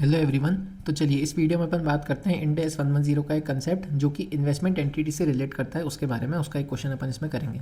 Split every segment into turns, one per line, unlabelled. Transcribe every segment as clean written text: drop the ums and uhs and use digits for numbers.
Hello everyone. तो चलिए इस वीडियो में अपन बात करते हैं इंड AS 110 का एक कंसेप्ट जो कि इन्वेस्टमेंट एंटिटी से रिलेट करता है, उसके बारे में उसका एक क्वेश्चन अपन इसमें करेंगे।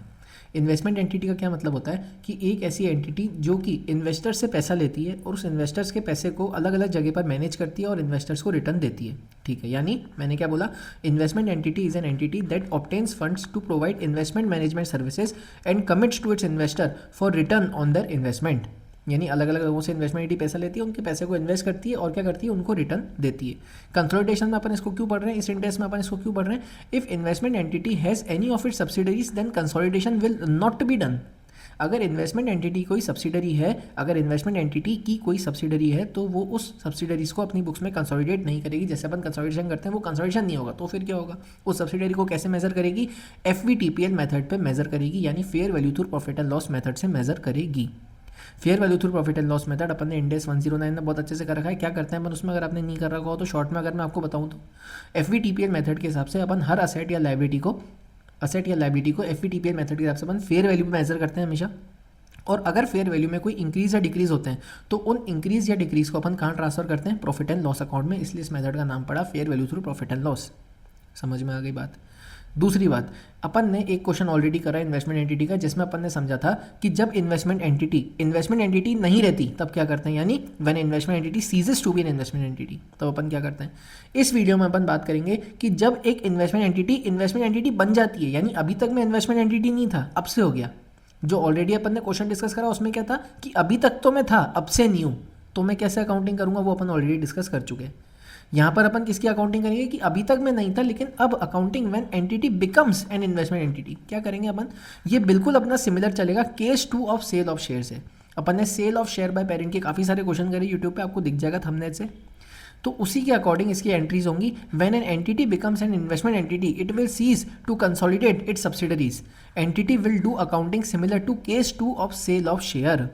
इन्वेस्टमेंट एंटिटी का क्या मतलब होता है कि एक ऐसी एंटिटी जो कि इन्वेस्टर से पैसा लेती है और उस इन्वेस्टर्स के पैसे को अलग अलग जगह पर मैनेज करती है और इन्वेस्टर्स को रिटर्न देती है। ठीक है, यानी मैंने क्या बोला, investment entity is an entity that obtains funds to provide investment management services and commits to its investor for return on their investment. यानी अलग अलग लोगों से इन्वेस्टमेंट एंटिटी पैसा लेती है, उनके पैसे को इन्वेस्ट करती है और क्या करती है, उनको रिटर्न देती है। कंसोलिडेशन में अपन इसको क्यों पढ़ रहे हैं, इस इंडेक्स में अपन इसको क्यों पढ़ रहे हैं, if investment entity has any of its subsidiaries then consolidation will not be done. अगर इन्वेस्टमेंट एंटिटी कोई सब्सिडरी है, अगर इन्वेस्टमेंट एंटिटी की कोई सब्सिडरी है तो वो उस सब्सिडरीज को अपनी बुक्स में कंसोलिडेट नहीं करेगी। जैसे अपन कंसोलिडेशन करते हैं वो कंसोलिडेशन नहीं होगा, तो फिर क्या होगा, उस सब्सिडरी को कैसे मेजर करेगी, FVTPL मेथड पे मेजर करेगी, यानी fair value through profit and loss method से मेजर करेगी। Fair value through profit and loss method अपन ने इंड AS 109 में बहुत अच्छे से कर रखा है। क्या करते हैं अपन उसमें, अगर आपने नहीं कर रखा हो तो शॉर्ट में अगर मैं आपको बताऊं तो FVTPL मेथड के हिसाब से अपन हर असेट या लाइबिलिटी को FVTPL मेथड के हिसाब से अपन फेयर वैल्यू पे मेजर करते हैं हमेशा। और अगर फेयर वैल्यू में कोई इंक्रीज या डिक्रीज होते हैं तो उन इंक्रीज या डिक्रीज को अपन कहाँ ट्रांसफर करते हैं, प्रॉफिट एंड लॉस अकाउंट में। इसलिए इस मेथड का नाम पड़ा fair value through profit and loss. समझ में आ गई बात। दूसरी बात, अपन ने एक क्वेश्चन ऑलरेडी करा इन्वेस्टमेंट एंटिटी का, जिसमें अपन ने समझा था कि जब इन्वेस्टमेंट एंटिटी नहीं रहती तब क्या करते हैं, यानी when investment entity ceases to be an investment entity, तब अपन क्या करते हैं। इस वीडियो में अपन बात करेंगे कि जब एक इन्वेस्टमेंट एंटिटी बन जाती है, यानी अभी तक में इन्वेस्टमेंट एंटिटी नहीं था, अब से हो गया। जो ऑलरेडी अपन ने क्वेश्चन डिस्कस करा उसमें क्या था कि अभी तक तो मैं था, अब से नहीं हूँ, तो मैं कैसे अकाउंटिंग करूँगा, वो अपन ऑलरेडी डिस्कस कर चुके हैं। यहाँ पर अपन किसकी अकाउंटिंग करेंगे कि अभी तक मैं नहीं था लेकिन अब accounting when entity becomes an investment entity. क्या करेंगे अपन, ये बिल्कुल अपना सिमिलर चलेगा case 2 of sale of share से। अपन ने sale of share by parent के काफ़ी सारे क्वेश्चन करे यूट्यूब पे, आपको दिख जाएगा थंबनेल से। तो उसी के अकॉर्डिंग इसकी एंट्रीज होंगी। When an entity becomes an investment entity it will cease to consolidate its subsidiaries. Entity will do accounting similar to case 2 of sale of share.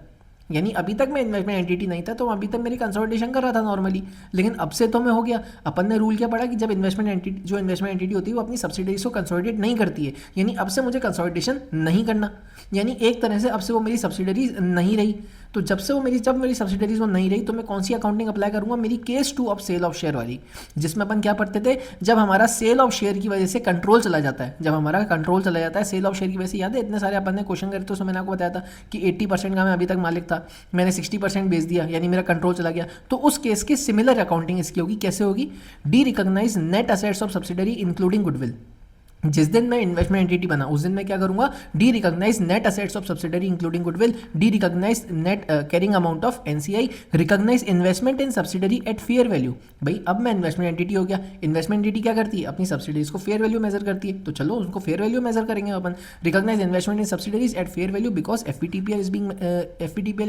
यानी अभी तक मैं इन्वेस्टमेंट एंटिटी नहीं था तो अभी तक मेरी कंसोलिडेशन कर रहा था नॉर्मली, लेकिन अब से तो मैं हो गया। अपन ने रूल क्या पढ़ा कि जब इन्वेस्टमेंट एंटिटी होती है वो अपनी सब्सिडरीज को कंसोलिडेट नहीं करती है, यानी अब से मुझे कंसोलिडेशन नहीं करना, यानी एक तरह से अब से वो मेरी सब्सिडरीज नहीं रही। तो जब मेरी सब्सिडरीज वो नहीं रही तो मैं कौन सी अकाउंटिंग अप्लाई करूंगा, मेरी case 2 of sale of share वाली, जिसमें अपन क्या पढ़ते थे, जब हमारा सेल ऑफ शेयर की वजह से कंट्रोल चला जाता है, जब हमारा कंट्रोल चला जाता है सेल ऑफ शेयर की वजह से। याद है इतने सारे अपन ने क्वेश्चन करे तो उसमें मैंने आपको बताया था कि 80% का मैं अभी तक मालिक था, मैंने 60% बेच दिया, यानी मेरा कंट्रोल चला गया। तो उस केस की सिमिलर अकाउंटिंग इसकी होगी। कैसे होगी, derecognise net assets of subsidiary including goodwill. जिस दिन मैं इन्वेस्टमेंट एंटिटी बना उस दिन मैं क्या करूंगा, derecognise net assets of subsidiary including goodwill, derecognise net carrying amount of NCI, recognise investment in subsidiary at fair value. भाई अब मैं इन्वेस्टमेंट एंटिटी हो गया, इन्वेस्टमेंट एंटिटी क्या करती है, अपनी सब्सिडरीज को फेयर वैल्यू मेजर करती है, तो चलो उनको फेयर वैल्यू मेजर करेंगे अपन। Recognise investment in subsidiaries at fair value because FVTPL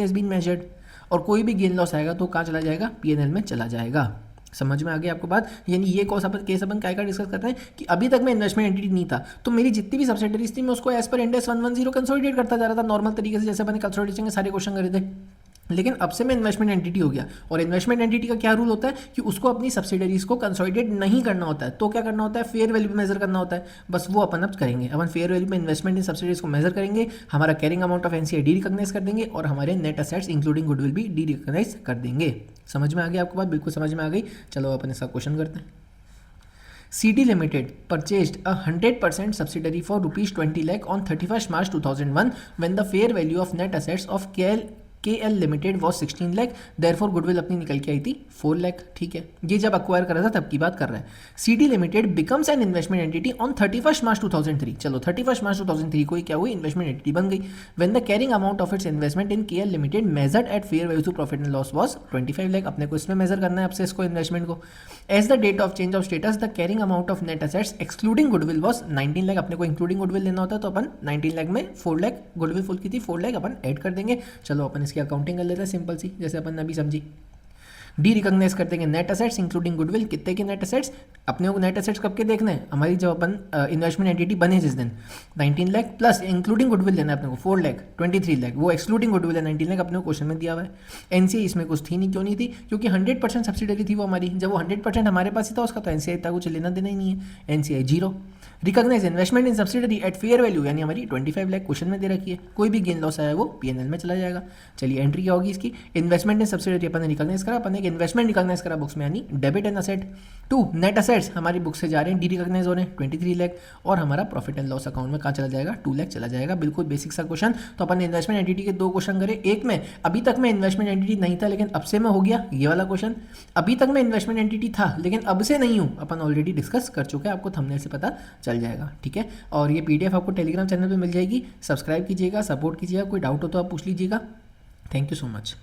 is being measured. और कोई भी गेन लॉस आएगा तो कहाँ चला जाएगा, PNL में चला जाएगा। समझ में आ गई आपको बात। यानी ये केस अपन क्या डिस्कस करते हैं कि अभी तक मैं इन्वेस्टमेंट एंटिटी नहीं था तो मेरी जितनी भी सब्सिडरीज थी मैं उसको as per end AS 110 consolidate करता जा रहा था नॉर्मल तरीके से, जैसे मैंने कंसोलिडेशन के सारे क्वेश्चन करे थे। लेकिन अब से मैं इन्वेस्टमेंट एंटिटी हो गया, और इन्वेस्टमेंट एंटिटी का क्या रूल होता है कि उसको अपनी सब्सिडरीज को कंसोलिडेट नहीं करना होता है, तो क्या करना होता है, फेयर वैल्यू पे मेजर करना होता है। बस वो अपन अब करेंगे, अपन फेयर वैल्यू में इन्वेस्टमेंट इन सब्सिडरीज को मेजर करेंगे, हमारा carrying amount of NCI derecognise कर देंगे और हमारे नेट असेट्स इंक्लूडिंग गुडविल भी डी रिकॉग्नाइज कर देंगे। समझ में आ गई आपको बात, बिल्कुल समझ में आ गई। चलो अपन इसका क्वेश्चन करते हैं। CD Limited purchased a 100% subsidiary for ₹20 lakh on 31st March 2001 when the fair value of net assets of KL Limited was 16 lakh, therefore goodwill अपनी निकल के आई थी 4 लाख। ठीक है, ये जब अक्वायर कर रहा था तब की बात कर रहा है। CD Limited becomes an investment entity on 31st March 2003। चलो 31st March 2003 को क्या हुई, इन्वेस्टमेंट एंटिटी बन गई। when the carrying amount of its investment in KL Limited measured at fair value to profit and loss was 25 lakh। अपने को इसमें major करना है आपसे इसको, इन्वेस्टमेंट को। as the date of change of status the carrying amount of net assets excluding goodwill was 19 lakh. अपने को इंक्लूडिंग गुडविल लेना होता है तो अपन 19 लाख में 4 लाख गुडविल फुल की थी, 4 लाख अपन ऐड कर देंगे। चलो अपन इसकी अकाउंटिंग कर लेते हैं सिंपल सी, जैसे अपन ने अभी समझी। डी रिकॉग्नाइज कर देंगे नेट असेट्स इंक्लूडिंग गुडविल। कितने के नेट असेट्स, अपने को नेट असेट्स कब के देखना है, हमारी जब अपन इन्वेस्टमेंट एंटिटी बने जिस दिन, 19 लाख प्लस इंक्लूडिंग गुडविल लेना है अपने को 4 लाख, 23 लाख, वो एक्सक्लूडिंग गुडविल है 19 लाख, अपने को क्वेश्चन में दिया हुआ है। NCI इसमें कुछ थी नहीं, क्यों नहीं थी, क्योंकि 100% सब्सिडरी थी वो हमारी, जब वो 100% हमारे पास ही था उसका तो NCI था कुछ लेना देना ही नहीं है, NCI 0। Recognise investment in subsidiary at fair value, यानी हमारी 25 लाख क्वेश्चन में दे रखी है, कोई भी गेन लॉस आया वो पीएनएल में चला जाएगा। चलिए एंट्री क्या होगी इसकी, इन्वेस्टमेंट इन सब्सिडरी अपन ने रिकॉग्नाइज करा, अपन ने एक इन्वेस्टमेंट रिकॉग्नाइज करा बुक्स में, यानी debit and asset. 2 net assets हमारी बुक से जा रहे हैं, डी रिकॉग्नाइज हो रहे हैं 23 लाख, और हमारा प्रॉफिट एंड लॉस अकाउंट में कहाँ चला जाएगा, 2 लाख चला जाएगा। बिल्कुल बेसिक सा क्वेश्चन। तो अपन ने इन्वेस्टमेंट एंटिटी के 2 क्वेश्चन करे, एक में अभी तक में इन्वेस्टमेंट एंटिटी नहीं था लेकिन अब से मैं हो गया, ये वाला क्वेश्चन। अभी तक मैं इन्वेस्टमेंट एंटिटी था लेकिन अब से नहीं हूँ, अपन ऑलरेडी डिस्कस कर चुके हैं, आपको थंबनेल से पता चल जाएगा, ठीक है। और ये पीडीएफ आपको टेलीग्राम चैनल पे मिल जाएगी, सब्सक्राइब कीजिएगा, सपोर्ट कीजिएगा, कोई डाउट हो तो आप पूछ लीजिएगा। Thank you so much.